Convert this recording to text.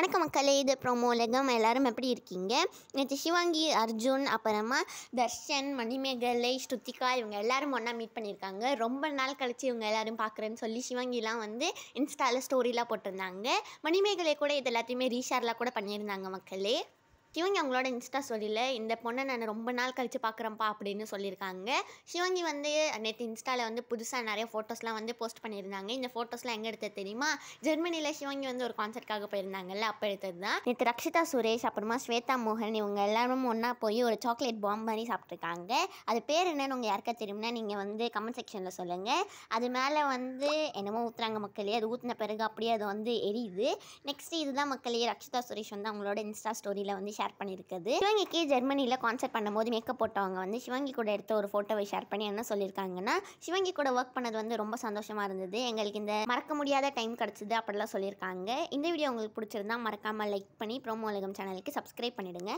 வணக்கம் மக்களே, இது ப்ரோமோ உலகம். எல்லாரும் எப்படி இருக்கீங்க? நேற்று சிவாங்கி, அர்ஜுன், அப்புறமா தர்ஷன், மணிமேகலை, ஸ்ருத்திகா இவங்க எல்லாரும் ஒன்றா மீட் பண்ணியிருக்காங்க. ரொம்ப நாள் கழிச்சு இவங்க எல்லாரும் பார்க்குறேன்னு சொல்லி சிவாங்கிலாம் வந்து இன்ஸ்டாவில் ஸ்டோரிலாம் போட்டிருந்தாங்க. மணிமேகலை கூட இது எல்லாத்தையுமே ரீஷேர்லாம் கூட பண்ணியிருந்தாங்க மக்களே. சிவாங்கி அவங்களோட இன்ஸ்டா ஸ்டோரியில் இந்த பொண்ணை நான் ரொம்ப நாள் கழித்து பார்க்குறேன்ப்பா அப்படின்னு சொல்லியிருக்காங்க. சிவாங்கி வந்து நேற்று இன்ஸ்டாவில் வந்து புதுசாக நிறைய ஃபோட்டோஸ்லாம் வந்து போஸ்ட் பண்ணியிருந்தாங்க. இந்த ஃபோட்டோஸ்லாம் எங்கே எடுத்தது தெரியுமா? ஜெர்மனியில் சிவாங்கி வந்து ஒரு கான்சர்ட்காக போயிருந்தாங்கல்ல, அப்போ எடுத்தது தான். நேற்று ரக்ஷிதா சுரேஷ், அப்புறமா ஸ்வேதா மோகன் இவங்க எல்லாரும் ஒன்றா போய் ஒரு சாக்லேட் பாம் மாதிரி சாப்பிட்ருக்காங்க. அது பேர் என்னன்னு உங்கள் யாருக்கா தெரியும்னா நீங்கள் வந்து கமெண்ட் செக்ஷனில் சொல்லுங்கள். அது மேலே வந்து என்னமோ ஊற்றுறாங்க மக்களே. அது ஊற்றின பிறகு அப்படியே அது வந்து எரியுது. நெக்ஸ்ட் இதுதான் மக்களே, ரக்ஷிதா சுரேஷ் வந்து அவங்களோட இன்ஸ்டா ஸ்டோரியில் வந்து ஷேர் பண்ணியிருக்குது. சிவாங்கிக்கு ஜெர்மனியில் கான்சர்ட் பண்ணும்போது மேக்கப் போட்டவங்க வந்து சிவாங்கி கூட எடுத்த ஒரு ஃபோட்டோவை ஷேர் பண்ணி என்ன சொல்லியிருக்காங்கன்னா, சிவாங்கி கூட ஒர்க் பண்ணது வந்து ரொம்ப சந்தோஷமாக இருந்தது, எங்களுக்கு இந்த மறக்க முடியாத டைம் கிடச்சிது அப்படிலாம் சொல்லியிருக்காங்க. இந்த வீடியோ உங்களுக்கு பிடிச்சிருந்தா மறக்காமல் லைக் பண்ணி ப்ரோமோ உலகம் சேனலுக்கு சப்ஸ்கிரைப் பண்ணிவிடுங்க.